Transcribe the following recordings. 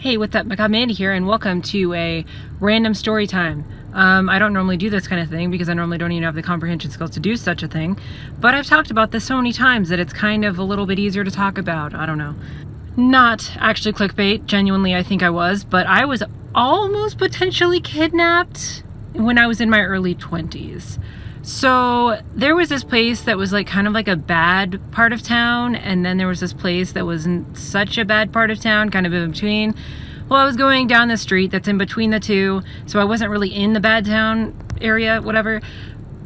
Hey, what's up? MacabreMandy here, and welcome to a random story time. I don't normally do this kind of thing because I normally don't even have the comprehension skills to do such a thing, but I've talked about this so many times that it's kind of a little bit easier to talk about. I don't know. Not actually clickbait, genuinely I think I was, but I was almost potentially kidnapped when I was in my early 20s. So there was this place that was like kind of like a bad part of town, and then there was this place that wasn't such a bad part of town, kind of in between. Well, I was going down the street that's in between the two, so I wasn't really in the bad town area, whatever,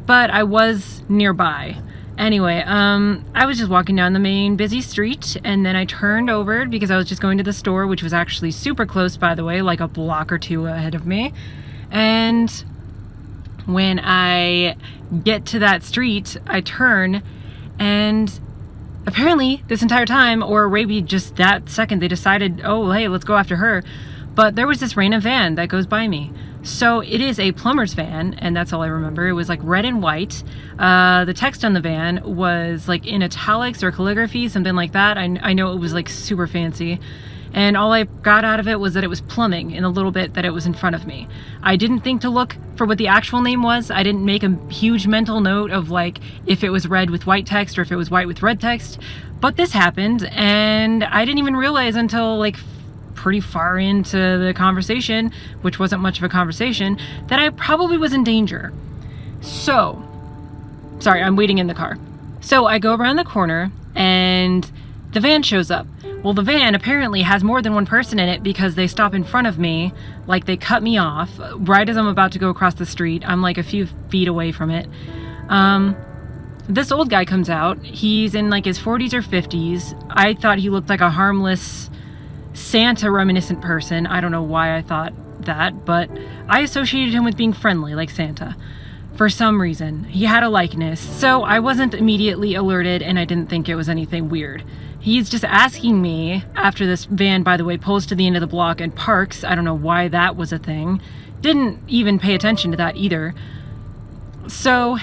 but I was nearby. Anyway, I was just walking down the main busy street, and then I turned over because I was just going to the store, which was actually super close, by the way, like a block or two ahead of me. And when I get to that street, I turn, and apparently this entire time, or maybe just that second, they decided, oh, hey, let's go after her. But there was this random van that goes by me. So it is a plumber's van, and that's all I remember. It was like red and white. The text on the van was like in italics or calligraphy, something like that. I know it was like super fancy. And all I got out of it was that it was plumbing in a little bit that it was in front of me. I didn't think to look for what the actual name was. I didn't make a huge mental note of like if it was red with white text or if it was white with red text. But this happened, and I didn't even realize until like pretty far into the conversation, which wasn't much of a conversation, that I probably was in danger. So, sorry, I'm waiting in the car. So I go around the corner and the van shows up. Well, the van apparently has more than one person in it because they stop in front of me, like they cut me off right as I'm about to go across the street. I'm like a few feet away from it. This old guy comes out. He's in like his 40s or 50s. I thought he looked like a harmless Santa reminiscent person. I don't know why I thought that, but I associated him with being friendly, like Santa. For some reason, he had a likeness, so I wasn't immediately alerted, and I didn't think it was anything weird. He's just asking me, after this van, by the way, pulls to the end of the block and parks. I don't know why that was a thing. Didn't even pay attention to that either. So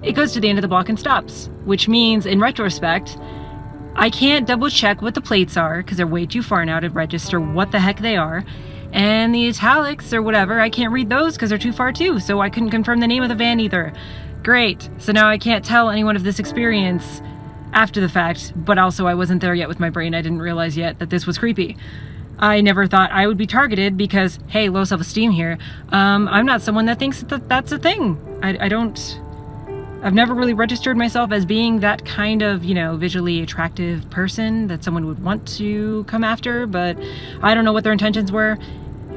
it goes to the end of the block and stops, which means, in retrospect, I can't double check what the plates are because they're way too far now to register what the heck they are. And the italics or whatever, I can't read those because they're too far too, so I couldn't confirm the name of the van either. Great. So now I can't tell anyone of this experience after the fact, but also I wasn't there yet with my brain. I didn't realize yet that this was creepy. I never thought I would be targeted because, hey, low self-esteem here. I'm not someone that thinks that that's a thing. I've never really registered myself as being that kind of, visually attractive person that someone would want to come after, but I don't know what their intentions were.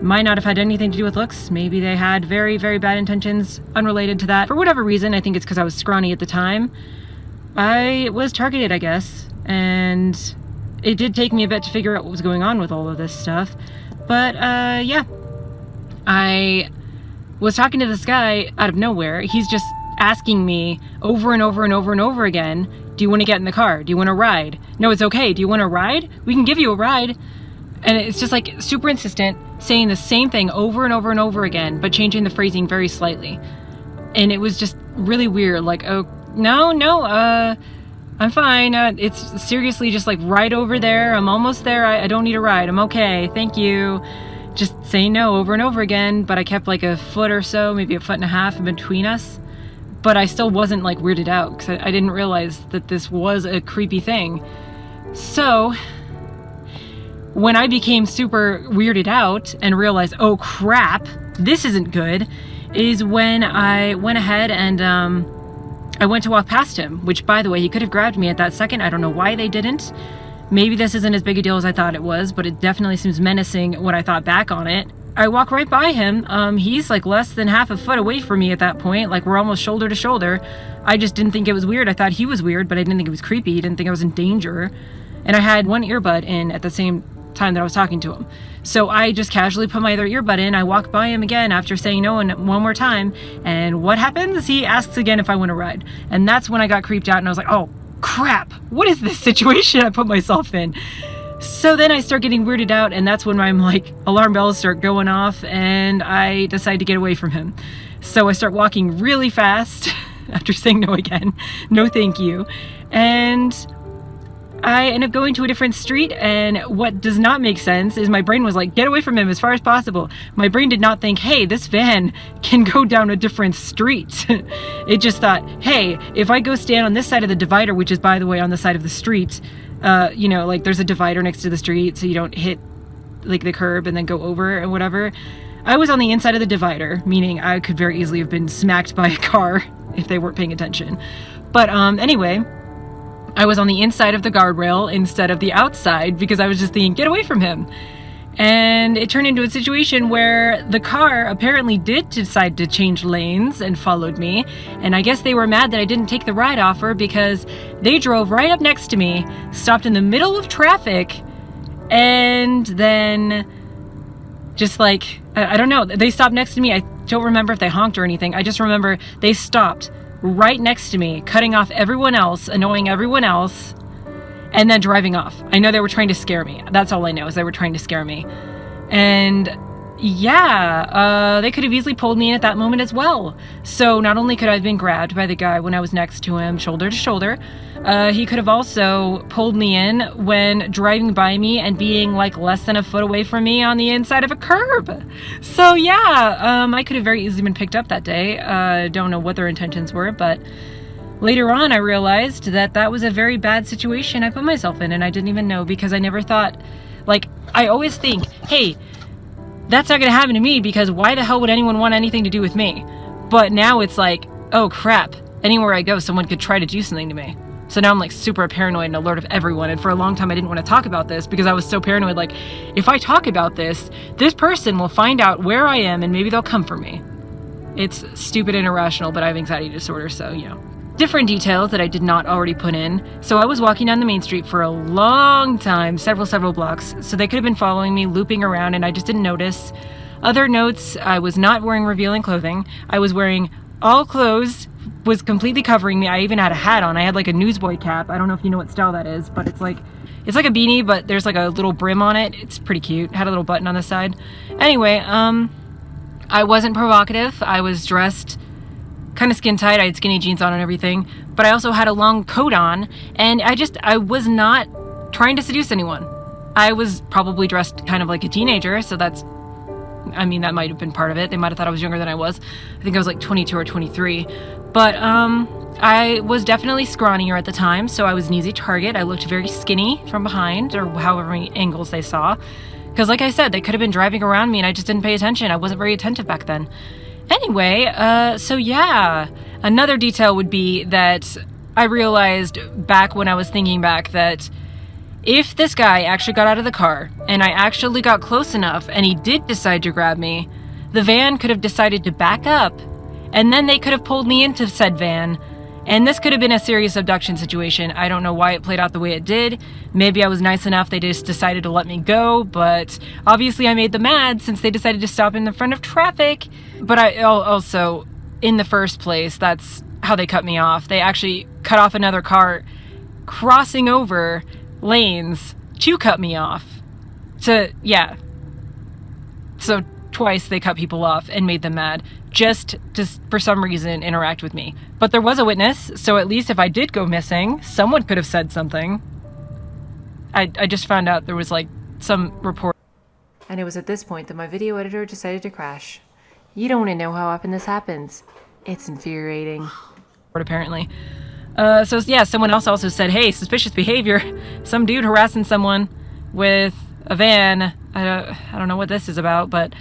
Might not have had anything to do with looks. Maybe they had very, very bad intentions unrelated to that. For whatever reason, I think it's because I was scrawny at the time. I was targeted, I guess, and it did take me a bit to figure out what was going on with all of this stuff. But, yeah. I was talking to this guy out of nowhere. He's just asking me over and over and over and over again, do you want to get in the car? Do you want to ride? No, it's okay. Do you want to ride? We can give you a ride. And it's just like super insistent, saying the same thing over and over and over again, but changing the phrasing very slightly. And it was just really weird. Like, oh, no, I'm fine. It's seriously just like right over there. I'm almost there. I don't need a ride. I'm okay. Thank you. Just saying no over and over again. But I kept like a foot or so, maybe a foot and a half in between us. But I still wasn't like weirded out because I didn't realize that this was a creepy thing. So when I became super weirded out and realized, oh crap, this isn't good, is when I went ahead and I went to walk past him, which, by the way, he could have grabbed me at that second. I don't know why they didn't. Maybe this isn't as big a deal as I thought it was, but it definitely seems menacing when I thought back on it. I walk right by him. He's like less than half a foot away from me at that point. Like we're almost shoulder to shoulder. I just didn't think it was weird. I thought he was weird, but I didn't think it was creepy. I didn't think I was in danger. And I had one earbud in at the same time that I was talking to him. So I just casually put my other earbud in. I walk by him again after saying no and one more time. And what happens? He asks again if I want to ride. And that's when I got creeped out and I was like, oh crap, what is this situation I put myself in? So then I start getting weirded out, and that's when my alarm bells start going off, and I decide to get away from him. So I start walking really fast after saying no again. No thank you. And I end up going to a different street, and what does not make sense is my brain was like, get away from him as far as possible. My brain did not think, hey, this van can go down a different street. It just thought, hey, if I go stand on this side of the divider, which is, by the way, on the side of the street, you know, like there's a divider next to the street so you don't hit like the curb and then go over and whatever. I was on the inside of the divider, meaning I could very easily have been smacked by a car if they weren't paying attention. But anyway, I was on the inside of the guardrail instead of the outside because I was just thinking, get away from him. And it turned into a situation where the car apparently did decide to change lanes and followed me. And I guess they were mad that I didn't take the ride offer because they drove right up next to me, stopped in the middle of traffic, and then just like, I don't know, they stopped next to me. I don't remember if they honked or anything. I just remember they stopped right next to me, cutting off everyone else, annoying everyone else, and then driving off. I know they were trying to scare me. That's all I know, is they were trying to scare me. And yeah, they could have easily pulled me in at that moment as well. So not only could I have been grabbed by the guy when I was next to him, shoulder to shoulder, he could have also pulled me in when driving by me and being like less than a foot away from me on the inside of a curb. So yeah, I could have very easily been picked up that day. Don't know what their intentions were, but later on I realized that that was a very bad situation I put myself in, and I didn't even know because I never thought, like, I always think, hey, that's not going to happen to me because why the hell would anyone want anything to do with me? But now it's like, oh crap, anywhere I go, someone could try to do something to me. So now I'm like super paranoid and alert of everyone. And for a long time, I didn't want to talk about this because I was so paranoid. Like, if I talk about this, this person will find out where I am and maybe they'll come for me. It's stupid and irrational, but I have anxiety disorder, so, you know. Different details that I did not already put in. So I was walking down the main street for a long time, several blocks. So they could have been following me, looping around, and I just didn't notice. Other notes, I was not wearing revealing clothing. I was wearing all clothes, was completely covering me. I even had a hat on. I had like a newsboy cap. I don't know if you know what style that is, but it's like a beanie, but there's like a little brim on it. It's pretty cute. Had a little button on the side. Anyway, I wasn't provocative. I was dressed kind of skin tight. I had skinny jeans on and everything, but I also had a long coat on, and I was not trying to seduce anyone. I was probably dressed kind of like a teenager, so that might have been part of it. They might have thought I was younger than I was. I think I was like 22 or 23, but I was definitely scrawnier at the time, so I was an easy target. I looked very skinny from behind, or however many angles they saw, because like I said, they could have been driving around me and I just didn't pay attention. I wasn't very attentive back then. Anyway, so yeah, another detail would be that I realized back when I was thinking back that if this guy actually got out of the car and I actually got close enough and he did decide to grab me, the van could have decided to back up and then they could have pulled me into said van, and this could have been a serious abduction situation. I don't know why it played out the way it did. Maybe I was nice enough they just decided to let me go, but obviously I made them mad since they decided to stop in the front of traffic. But I also, in the first place, that's how they cut me off. They actually cut off another car crossing over lanes to cut me off. So twice they cut people off and made them mad just to, for some reason, interact with me. But there was a witness, so at least if I did go missing, someone could have said something. I just found out there was like some report. And it was at this point that my video editor decided to crash. You don't want to know how often this happens. It's infuriating. Apparently. So yeah, someone else also said, hey, suspicious behavior. Some dude harassing someone with a van. I don't know what this is about, but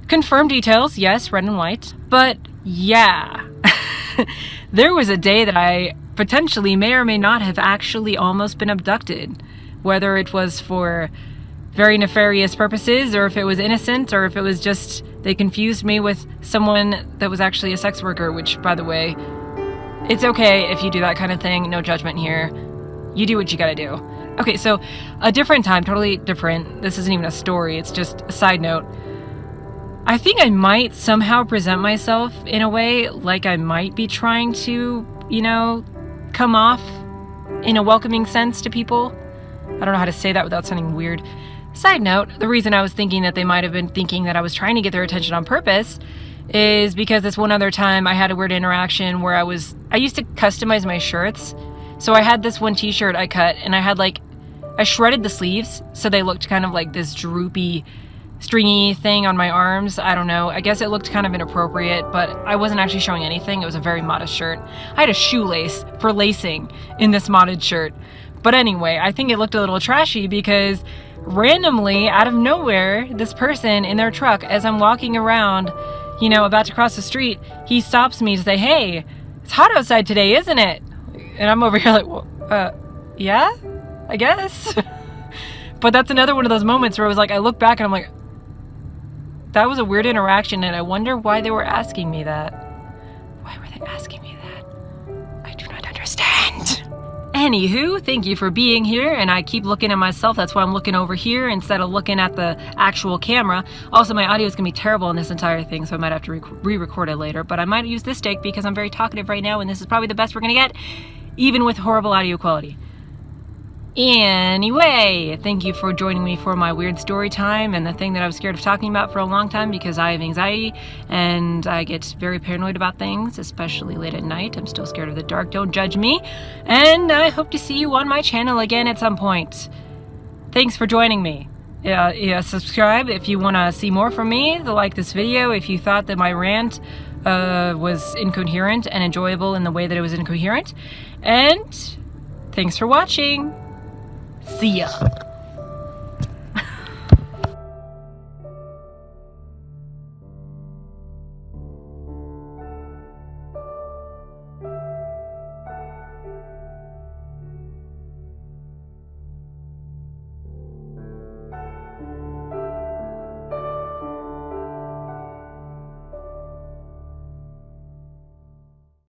confirmed details, yes, red and white. But yeah, there was a day that I potentially may or may not have actually almost been abducted. Whether it was for very nefarious purposes, or if it was innocent, or if it was just they confused me with someone that was actually a sex worker, which, by the way, it's okay if you do that kind of thing. No judgment here. You do what you gotta do. Okay, so a different time, totally different. This isn't even a story. It's just a side note. I think I might somehow present myself in a way like I might be trying to, come off in a welcoming sense to people. I don't know how to say that without sounding weird. Side note, the reason I was thinking that they might have been thinking that I was trying to get their attention on purpose is because this one other time I had a weird interaction where I used to customize my shirts So I had this one t-shirt I cut, and I shredded the sleeves so they looked kind of like this droopy, stringy thing on my arms. I don't know. I guess it looked kind of inappropriate, but I wasn't actually showing anything. It was a very modest shirt. I had a shoelace for lacing in this modded shirt. But anyway, I think it looked a little trashy because randomly, out of nowhere, this person in their truck, as I'm walking around, you know, about to cross the street, he stops me to say, "Hey, it's hot outside today, isn't it?" And I'm over here like, well, yeah, I guess. But that's another one of those moments where I was like, I look back and I'm like, that was a weird interaction, and I wonder why they were asking me that. Why were they asking me that? I do not understand. Anywho, thank you for being here, and I keep looking at myself. That's why I'm looking over here instead of looking at the actual camera. Also, my audio is going to be terrible in this entire thing, so I might have to re-record it later, but I might use this take because I'm very talkative right now, and this is probably the best we're going to get, even with horrible audio quality. Anyway, thank you for joining me for my weird story time and the thing that I was scared of talking about for a long time because I have anxiety and I get very paranoid about things, especially late at night. I'm still scared of the dark. Don't judge me. And I hope to see you on my channel again at some point. Thanks for joining me. Subscribe if you want to see more from me. Like this video if you thought that my rant was incoherent and enjoyable in the way that it was incoherent. And thanks for watching. See ya.